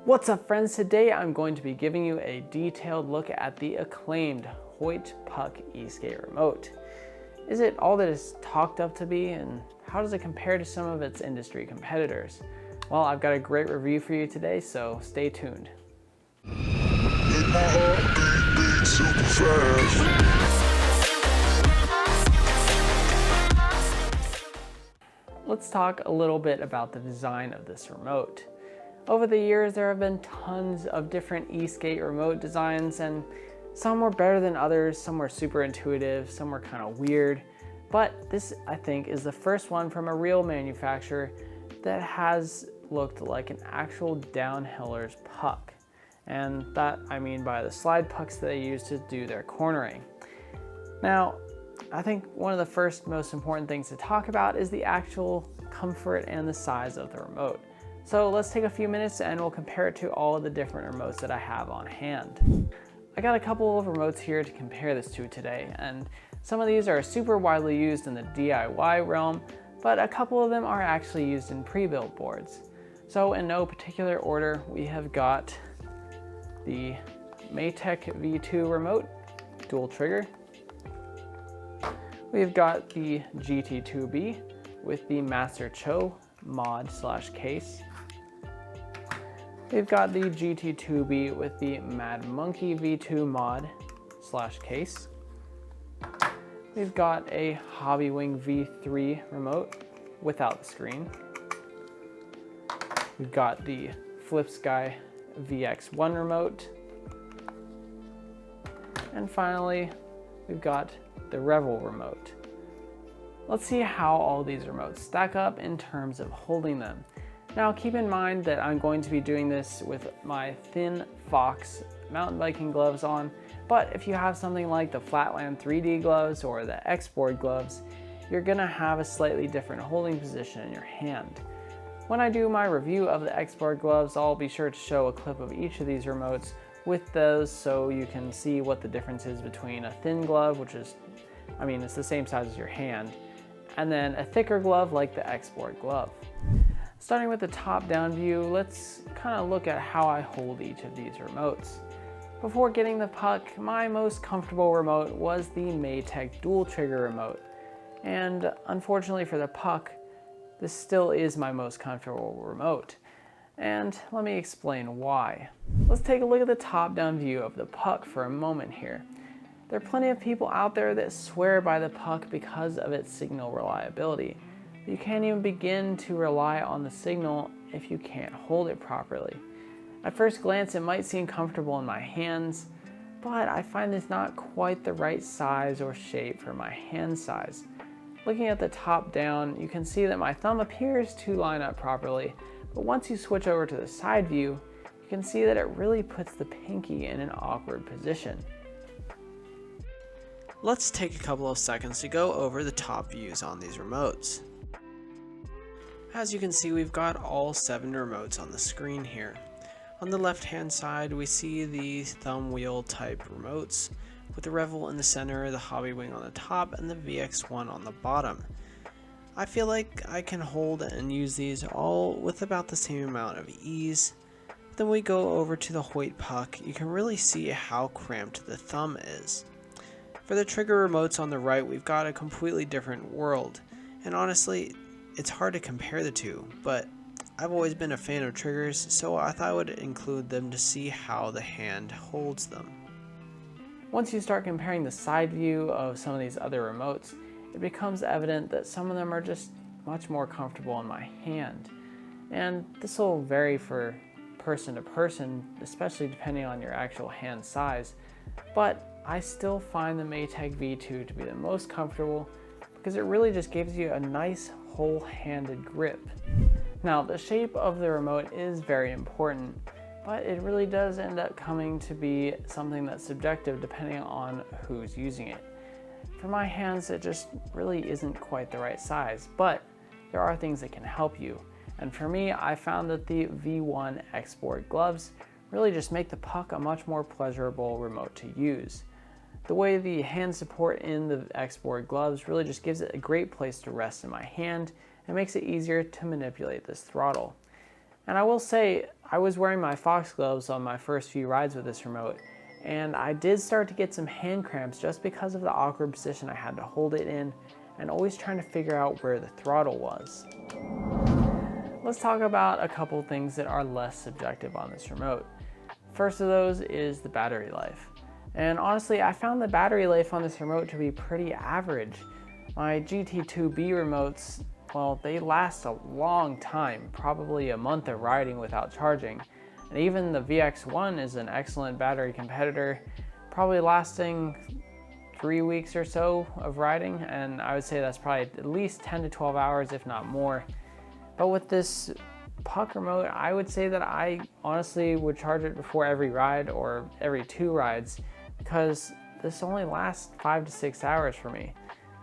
What's up friends, today I'm going to be giving you a detailed look at the acclaimed Hoyt Puck e-skate remote. Is it all that it's talked up to be, and how does it compare to some of its industry competitors? Well, I've got a great review for you today, so stay tuned. Let's talk a little bit about the design of this remote. Over the years, there have been tons of different e-skate remote designs, and some were better than others, some were super intuitive, some were kind of weird. But this, I think, is the first one from a real manufacturer that has looked like an actual downhiller's puck. And that I mean by the slide pucks that they use to do their cornering. Now, I think one of the first most important things to talk about is the actual comfort and the size of the remote. So let's take a few minutes and we'll compare it to all of the different remotes that I have on hand. I got a couple of remotes here to compare this to today, and some of these are super widely used in the DIY realm, but a couple of them are actually used in pre-built boards. So in no particular order, we have got the Maytech V2 remote, dual trigger. We've got the GT2B with the Master Cho mod / case. We've got the GT2B with the Mad Monkey V2 mod / case. We've got a Hobbywing V3 remote without the screen. We've got the FlipSky VX1 remote. And finally, we've got the Revel remote. Let's see how all these remotes stack up in terms of holding them. Now keep in mind that I'm going to be doing this with my thin Fox mountain biking gloves on, but if you have something like the Flatland 3D gloves or the X-Board gloves, you're gonna have a slightly different holding position in your hand. When I do my review of the X-Board gloves, I'll be sure to show a clip of each of these remotes with those so you can see what the difference is between a thin glove, which is, it's the same size as your hand, and then a thicker glove like the X-Board glove. Starting with the top-down view, let's kind of look at how I hold each of these remotes. Before getting the puck, my most comfortable remote was the Maytech dual trigger remote. And unfortunately for the puck, this still is my most comfortable remote. And let me explain why. Let's take a look at the top-down view of the puck for a moment here. There are plenty of people out there that swear by the puck because of its signal reliability. You can't even begin to rely on the signal if you can't hold it properly. At first glance, it might seem comfortable in my hands, but I find it's not quite the right size or shape for my hand size. Looking at the top down, you can see that my thumb appears to line up properly, but once you switch over to the side view, you can see that it really puts the pinky in an awkward position. Let's take a couple of seconds to go over the top views on these remotes. As you can see, we've got all 7 remotes on the screen here. On the left hand side, we see the thumb wheel type remotes with the Revel in the center, the Hobbywing on the top, and the VX1 on the bottom. I feel like I can hold and use these all with about the same amount of ease. Then we go over to the Hoyt Puck. You can really see how cramped the thumb is. For the trigger remotes on the right, we've got a completely different world, and honestly, it's hard to compare the two, but I've always been a fan of triggers, so I thought I would include them to see how the hand holds them. Once you start comparing the side view of some of these other remotes, it becomes evident that some of them are just much more comfortable in my hand. And this will vary for person to person, especially depending on your actual hand size, but I still find the Maytech V2 to be the most comfortable because it really just gives you a nice whole-handed grip. Now, the shape of the remote is very important, but it really does end up coming to be something that's subjective depending on who's using it. For my hands, it just really isn't quite the right size, but there are things that can help you. And for me, I found that the V1 X-Board gloves really just make the puck a much more pleasurable remote to use. The way the hand support in the X-Board gloves really just gives it a great place to rest in my hand and makes it easier to manipulate this throttle. And I will say, I was wearing my foxgloves on my first few rides with this remote, and I did start to get some hand cramps just because of the awkward position I had to hold it in and always trying to figure out where the throttle was. Let's talk about a couple things that are less subjective on this remote. First of those is the battery life. And honestly, I found the battery life on this remote to be pretty average. My GT2B remotes, well, they last a long time, probably a month of riding without charging. And even the VX1 is an excellent battery competitor, probably lasting 3 weeks or so of riding, and I would say that's probably at least 10 to 12 hours, if not more. But with this Puck remote, I would say that I honestly would charge it before every ride or every 2 rides, because this only lasts 5 to 6 hours for me.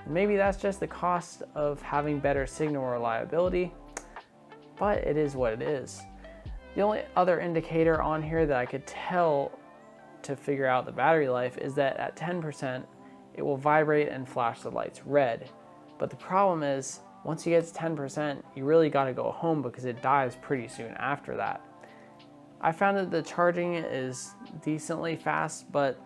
And maybe that's just the cost of having better signal reliability, but it is what it is. The only other indicator on here that I could tell to figure out the battery life is that at 10%, it will vibrate and flash the lights red. But the problem is, once you get to 10%, you really got to go home because it dies pretty soon after that. I found that the charging is decently fast, but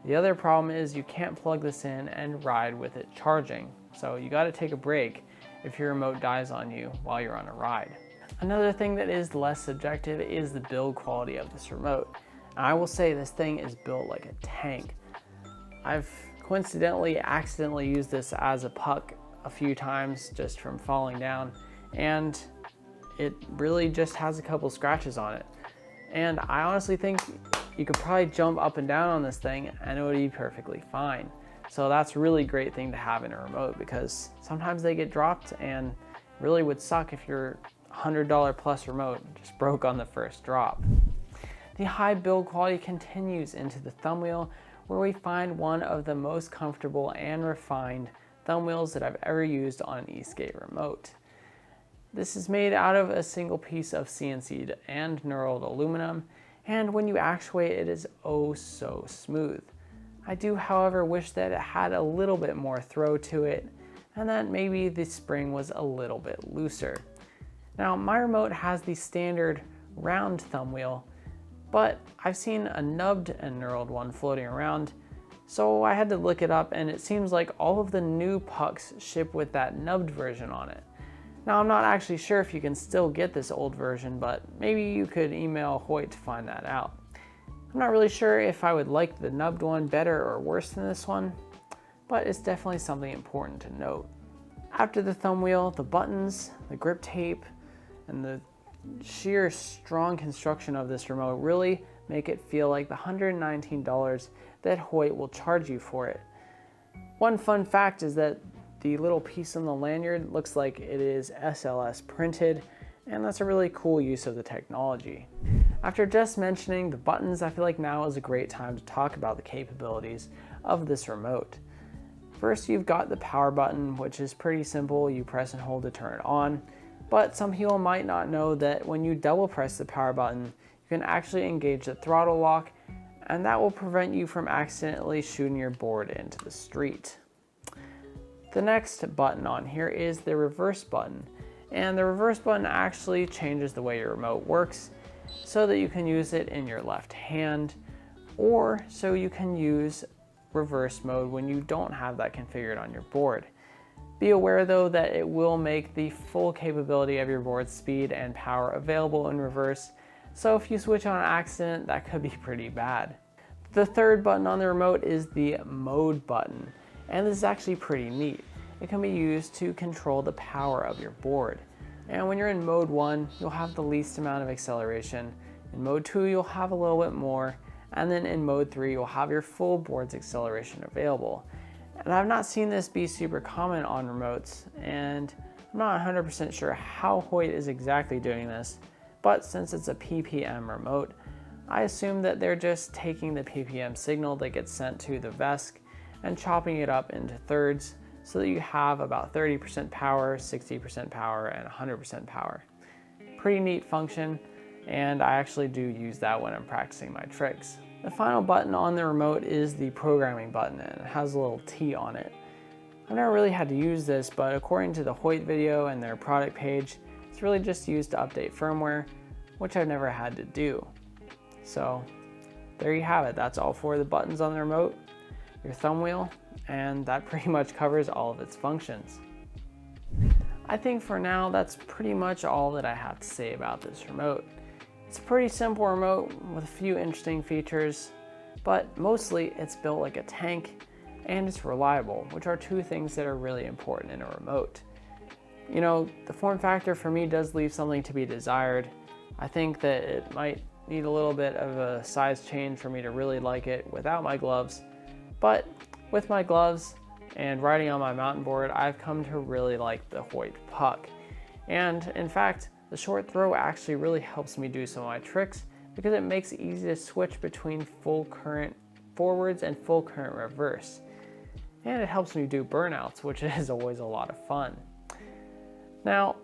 the other problem is you can't plug this in and ride with it charging. So you got to take a break if your remote dies on you while you're on a ride. Another thing that is less subjective is the build quality of this remote. And I will say this thing is built like a tank. I've coincidentally accidentally used this as a puck a few times just from falling down, and it really just has a couple scratches on it. And I honestly think you could probably jump up and down on this thing and it would be perfectly fine. So that's a really great thing to have in a remote, because sometimes they get dropped and really would suck if your $100 plus remote just broke on the first drop. The high build quality continues into the thumb wheel, where we find one of the most comfortable and refined thumb wheels that I've ever used on an e-skate remote. This is made out of a single piece of CNC'd and knurled aluminum, and when you actuate it is oh so smooth. I do, however, wish that it had a little bit more throw to it, and that maybe the spring was a little bit looser. Now, my remote has the standard round thumb wheel, but I've seen a nubbed and knurled one floating around, so I had to look it up, and it seems like all of the new pucks ship with that nubbed version on it. Now, I'm not actually sure if you can still get this old version, but maybe you could email Hoyt to find that out. I'm not really sure if I would like the nubbed one better or worse than this one, but it's definitely something important to note. After the thumb wheel, the buttons, the grip tape, and the sheer strong construction of this remote really make it feel like the $119 that Hoyt will charge you for it. One fun fact is that the little piece on the lanyard looks like it is SLS printed, and that's a really cool use of the technology. After just mentioning the buttons, I feel like now is a great time to talk about the capabilities of this remote. First, you've got the power button, which is pretty simple. You press and hold to turn it on, but some people might not know that when you double press the power button, you can actually engage the throttle lock, and that will prevent you from accidentally shooting your board into the street. The next button on here is the reverse button, and the reverse button actually changes the way your remote works so that you can use it in your left hand, or so you can use reverse mode when you don't have that configured on your board. Be aware though that it will make the full capability of your board's speed and power available in reverse, so if you switch on accident, that could be pretty bad. The third button on the remote is the mode button, and this is actually pretty neat. It can be used to control the power of your board. And when you're in mode 1, you'll have the least amount of acceleration. In mode 2, you'll have a little bit more. And then in mode 3, you'll have your full board's acceleration available. And I've not seen this be super common on remotes, and I'm not 100% sure how Hoyt is exactly doing this, but since it's a PPM remote, I assume that they're just taking the PPM signal that gets sent to the VESC and chopping it up into thirds so that you have about 30% power, 60% power, and 100% power. Pretty neat function, and I actually do use that when I'm practicing my tricks. The final button on the remote is the programming button, and it has a little T on it. I've never really had to use this, but according to the Hoyt video and their product page, it's really just used to update firmware, which I've never had to do. So there you have it. That's all 4 of the buttons on the remote, your thumb wheel, and that pretty much covers all of its functions. I think for now that's pretty much all that I have to say about this remote. It's a pretty simple remote with a few interesting features, but mostly it's built like a tank and it's reliable, which are 2 things that are really important in a remote. You know, the form factor for me does leave something to be desired. I think that it might need a little bit of a size change for me to really like it without my gloves, but with my gloves and riding on my mountain board, I've come to really like the Hoyt Puck. And in fact, the short throw actually really helps me do some of my tricks because it makes it easy to switch between full current forwards and full current reverse. And it helps me do burnouts, which is always a lot of fun. Now,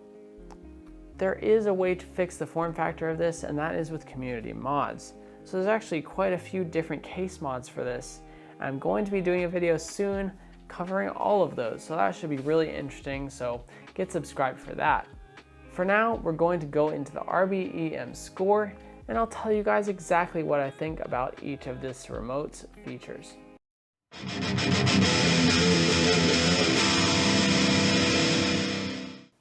there is a way to fix the form factor of this, and that is with community mods. So there's actually quite a few different case mods for this. I'm going to be doing a video soon covering all of those, so that should be really interesting, so get subscribed for that. For now, we're going to go into the RBEM Score, and I'll tell you guys exactly what I think about each of this remote's features.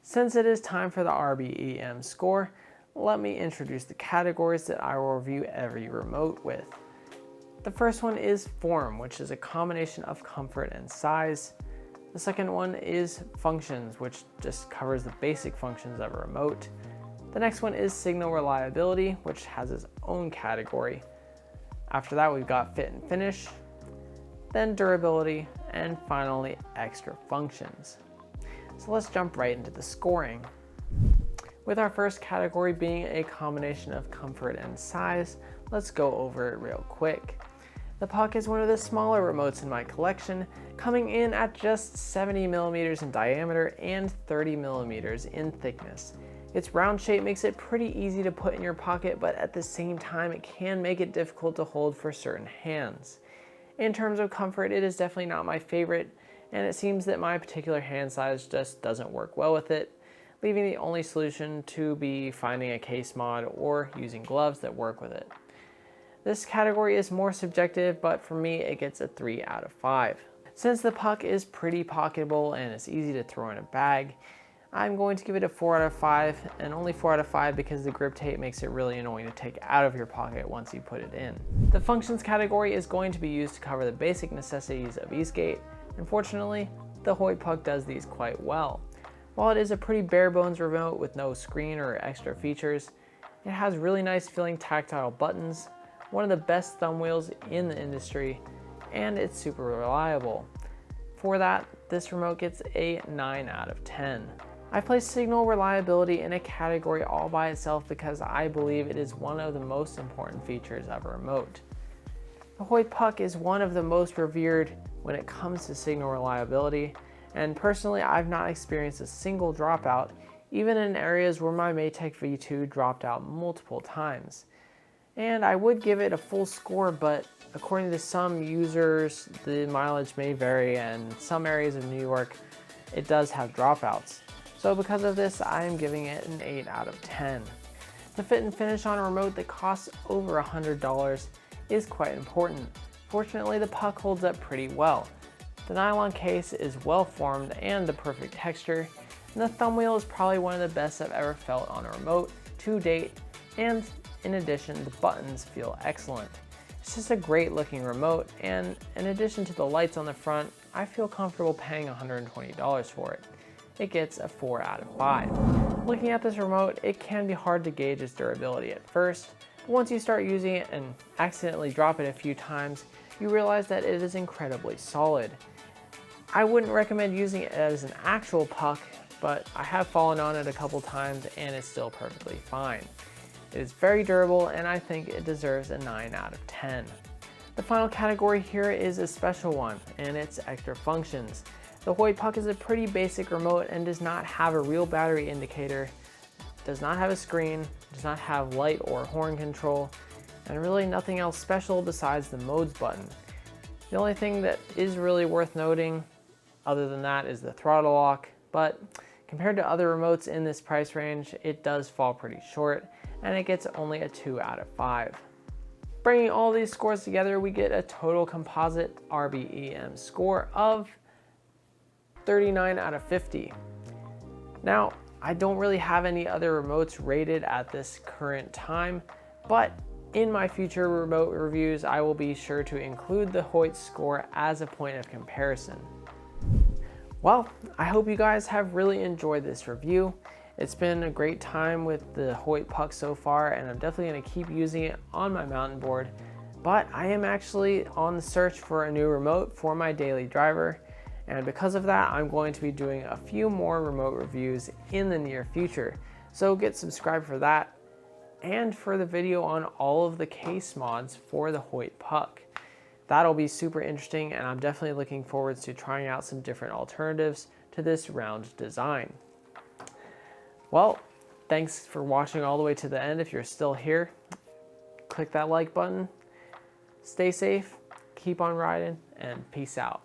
Since it is time for the RBEM Score, let me introduce the categories that I will review every remote with. The first one is form, which is a combination of comfort and size. The second one is functions, which just covers the basic functions of a remote. The next one is signal reliability, which has its own category. After that, we've got fit and finish, then durability, and finally extra functions. So let's jump right into the scoring. With our first category being a combination of comfort and size, let's go over it real quick. The Puck is one of the smaller remotes in my collection, coming in at just 70 millimeters in diameter and 30 millimeters in thickness. Its round shape makes it pretty easy to put in your pocket, but at the same time it can make it difficult to hold for certain hands. In terms of comfort, it is definitely not my favorite, and it seems that my particular hand size just doesn't work well with it, leaving the only solution to be finding a case mod or using gloves that work with it. This category is more subjective, but for me it gets a 3 out of 5. Since the Puck is pretty pocketable and it's easy to throw in a bag, I'm going to give it a 4 out of 5, and only 4 out of 5 because the grip tape makes it really annoying to take out of your pocket once you put it in. The functions category is going to be used to cover the basic necessities of e-skate. Unfortunately, the Hoyt Puck does these quite well. While it is a pretty bare bones remote with no screen or extra features, it has really nice feeling tactile buttons, one of the best thumb wheels in the industry, and it's super reliable. For that, this remote gets a 9 out of 10. I place signal reliability in a category all by itself because I believe it is one of the most important features of a remote. The Hoyt Puck is one of the most revered when it comes to signal reliability, and personally I've not experienced a single dropout, even in areas where my Maytech V2 dropped out multiple times. And I would give it a full score, but according to some users, the mileage may vary, and in some areas of New York, it does have dropouts. So because of this, I am giving it an 8 out of 10. The fit and finish on a remote that costs over $100 is quite important. Fortunately, the Puck holds up pretty well. The nylon case is well formed and the perfect texture, and the thumb wheel is probably one of the best I've ever felt on a remote to date, and in addition, the buttons feel excellent. It's just a great looking remote, and in addition to the lights on the front, I feel comfortable paying $120 for it. It gets a 4 out of 5. Looking at this remote, it can be hard to gauge its durability at first, but once you start using it and accidentally drop it a few times, you realize that it is incredibly solid. I wouldn't recommend using it as an actual Puck, but I have fallen on it a couple times and it's still perfectly fine. It is very durable, and I think it deserves a 9 out of 10. The final category here is a special one, and it's extra functions. The Hoyt Puck is a pretty basic remote and does not have a real battery indicator, does not have a screen, does not have light or horn control, and really nothing else special besides the modes button. The only thing that is really worth noting other than that is the throttle lock, but compared to other remotes in this price range, it does fall pretty short, and it gets only a 2 out of 5. Bringing all these scores together, we get a total composite RBEM score of 39 out of 50. Now, I don't really have any other remotes rated at this current time, but in my future remote reviews, I will be sure to include the Hoyt score as a point of comparison. Well, I hope you guys have really enjoyed this review. It's been a great time with the Hoyt Puck so far, and I'm definitely going to keep using it on my mountain board. But I am actually on the search for a new remote for my daily driver, and because of that, I'm going to be doing a few more remote reviews in the near future. So get subscribed for that, and for the video on all of the case mods for the Hoyt Puck. That'll be super interesting, and I'm definitely looking forward to trying out some different alternatives to this round design. Well, thanks for watching all the way to the end. If you're still here, click that like button. Stay safe, keep on riding, and peace out.